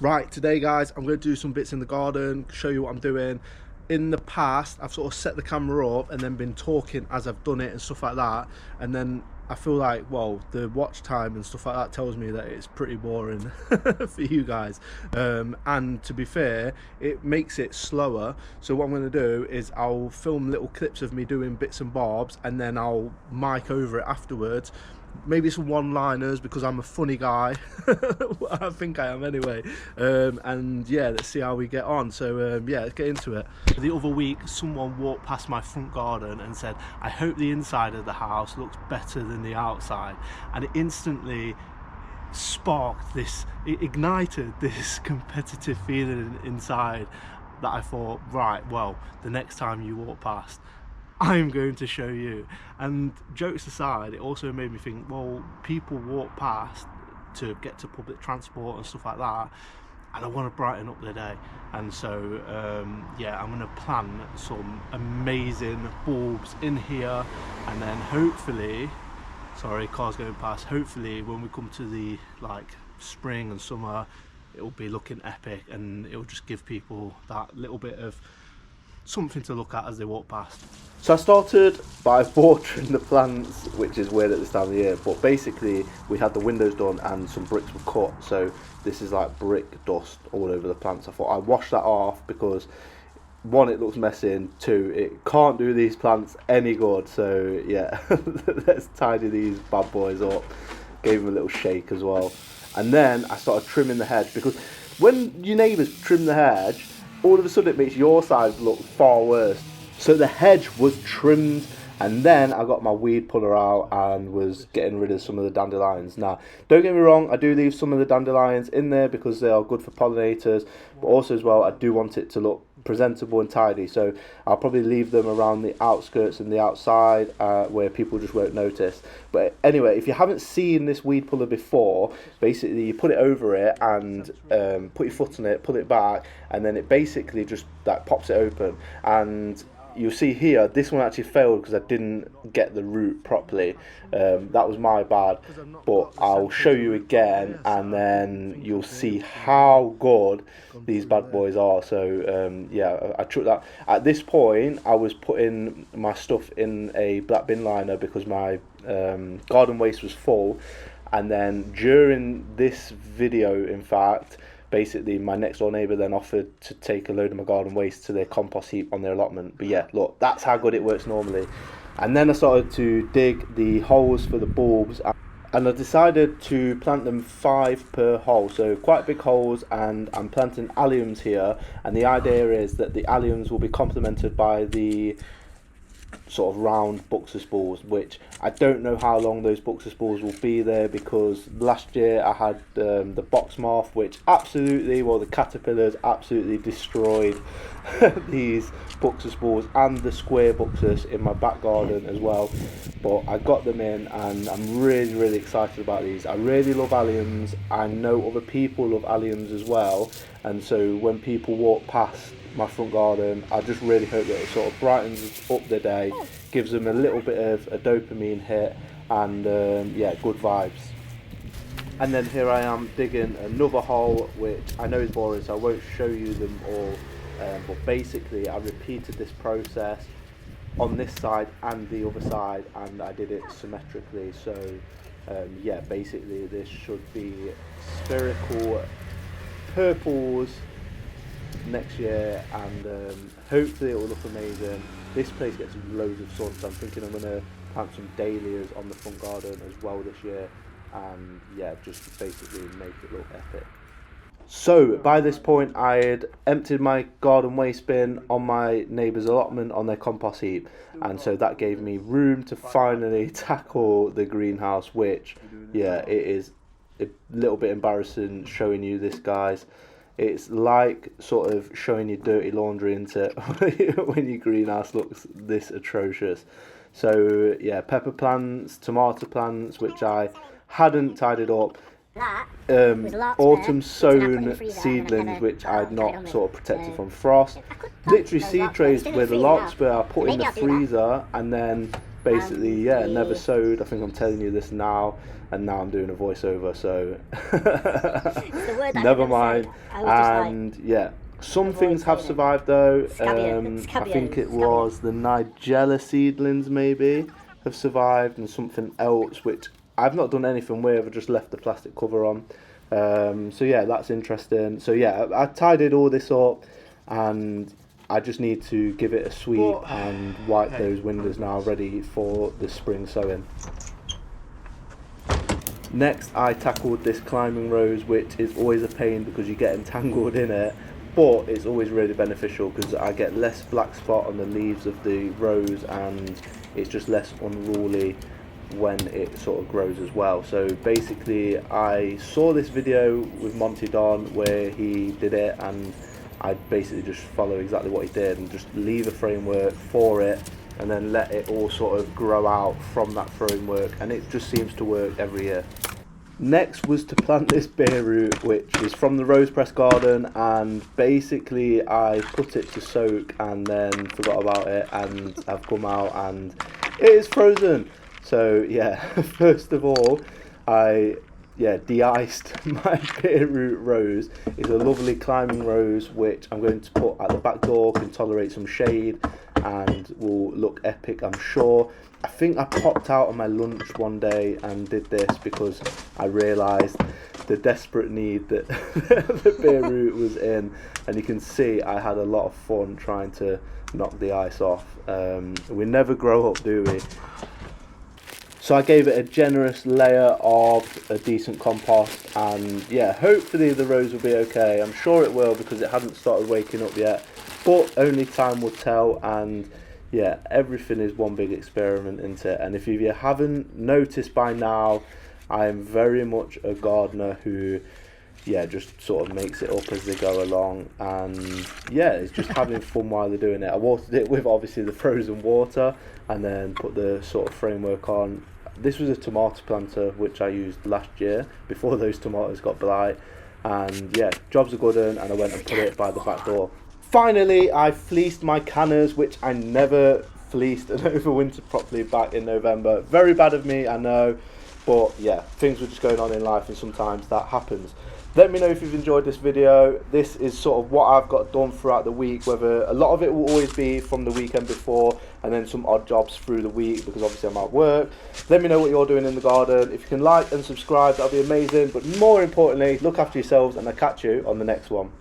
Right, today guys, I'm going to do some bits in the garden, show you what I'm doing. In the past, I've sort of set the camera up and then been talking as I've done it and stuff like that. And then I feel like, well, the watch time and stuff like that tells me that it's pretty boring for you guys. And to be fair, it makes it slower. So what I'm going to do is I'll film little clips of me doing bits and bobs and then I'll mic over it afterwards. Maybe some one-liners because I'm a funny guy. I think I am anyway. And yeah, let's see how we get on. So yeah, let's get into it. The other week, someone walked past my front garden and said, I hope the inside of the house looks better than the outside. And it instantly sparked this, it ignited this competitive feeling inside that I thought, right, well, the next time you walk past, I'm going to show you. And jokes aside, it also made me think, well, people walk past to get to public transport and stuff like that, and I want to brighten up their day. And so yeah, I'm going to plant some amazing bulbs in here, and then hopefully, sorry, cars going past, hopefully when we come to the like spring and summer, it'll be looking epic and it'll just give people that little bit of something to look at as they walk past. So I started by watering the plants, which is weird at this time of the year, but basically we had the windows done and some bricks were cut, so this is like brick dust all over the plants. I thought I'd wash that off because one, it looks messy, and two, it can't do these plants any good. So yeah, let's tidy these bad boys up. Gave them a little shake as well, and then I started trimming the hedge, because when your neighbours trim the hedge, all of a sudden it makes your side look far worse. So the hedge was trimmed, and then I got my weed puller out and was getting rid of some of the dandelions. Now, don't get me wrong, I do leave some of the dandelions in there because they are good for pollinators, but also as well, I do want it to look presentable and tidy, so I'll probably leave them around the outskirts and the outside where people just won't notice. But anyway, if you haven't seen this weed puller before, basically you put it over it and put your foot on it, pull it back, and then it basically just like pops it open. And you'll see here, this one actually failed because I didn't get the root properly. That was my bad, but I'll show you again and then you'll see how good these bad boys are. So yeah, I took that. At this point, I was putting my stuff in a black bin liner because my garden waste was full. And then during this video, in fact, basically my next door neighbour then offered to take a load of my garden waste to their compost heap on their allotment. But yeah, look, that's how good it works normally. And then I started to dig the holes for the bulbs, and I decided to plant them 5 per hole, so quite big holes. And I'm planting alliums here, and the idea is that the alliums will be complemented by the sort of round buxus balls, which I don't know how long those buxus balls will be there, because last year I had the box moth, which absolutely, well, the caterpillars absolutely destroyed these buxus balls and the square buxus in my back garden as well. But I got them in and I'm really excited about these. I really love alliums. I know other people love alliums as well, and so when people walk past my front garden, I just really hope that it sort of brightens up the day, gives them a little bit of a dopamine hit, and yeah, good vibes. And then here I am digging another hole, which I know is boring, so I won't show you them all, but basically I repeated this process on this side and the other side, and I did it symmetrically. So yeah, basically this should be spherical purples next year, and hopefully it will look amazing. This place gets loads of sun, so I'm thinking I'm going to plant some dahlias on the front garden as well this year, and yeah, just basically make it look epic. So by this point I had emptied my garden waste bin on my neighbour's allotment on their compost heap, and so that gave me room to finally tackle the greenhouse, which yeah, it is a little bit embarrassing showing you this, guys. It's like sort of showing your dirty laundry into when your greenhouse looks this atrocious. So yeah, pepper plants, tomato plants, which I hadn't tidied up. Autumn sown seedlings, which I'd not sort of protected from frost. Literally seed trays where the larks were, I put in the freezer, and then basically, yeah, never sowed. I think I'm telling you this now, and now I'm doing a voiceover, so It's the word that never I've mind. said. I was just And yeah, some avoid things have saying it. survived though. Scabia. I think it was the Nigella seedlings maybe have survived, and something else which I've not done anything with. I've just left the plastic cover on. So yeah, that's interesting. So yeah, I tidied all this up, and I just need to give it a sweep and wipe those windows now, ready for the spring sowing. Next, I tackled this climbing rose, which is always a pain because you get entangled in it, but it's always really beneficial because I get less black spot on the leaves of the rose, and it's just less unruly when it sort of grows as well. So basically, I saw this video with Monty Don where he did it, and I basically just follow exactly what he did and just leave a framework for it and then let it all sort of grow out from that framework, and it just seems to work every year. Next was to plant this beer root, which is from the rose press garden, and basically I put it to soak and then forgot about it, and I've come out and it is frozen. So yeah, first of all, I de-iced my beer root rose. It's a lovely climbing rose which I'm going to put at the back door, can tolerate some shade and will look epic, I'm sure. I think I popped out on my lunch one day and did this because I realised the desperate need that the beer root was in, and you can see I had a lot of fun trying to knock the ice off. We never grow up, do we? So I gave it a generous layer of a decent compost, and yeah, hopefully the rose will be okay. I'm sure it will because it hasn't started waking up yet, but only time will tell. And yeah, everything is one big experiment, isn't it? And if you haven't noticed by now, I am very much a gardener who just sort of makes it up as they go along, and yeah, it's just having fun while they're doing it. I watered it with obviously the frozen water and then put the sort of framework on. This was a tomato planter which I used last year before those tomatoes got blight, and yeah, job's a good one, and I went and put it by the back door. Finally, I fleeced my canners, which I never fleeced and overwintered properly back in November. Very bad of me, I know, but yeah, things were just going on in life and sometimes that happens. Let me know if you've enjoyed this video. This is sort of what I've got done throughout the week, whether a lot of it will always be from the weekend before and then some odd jobs through the week because obviously I'm at work. Let me know what you're doing in the garden. If you can like and subscribe, that'll be amazing. But more importantly, look after yourselves, and I'll catch you on the next one.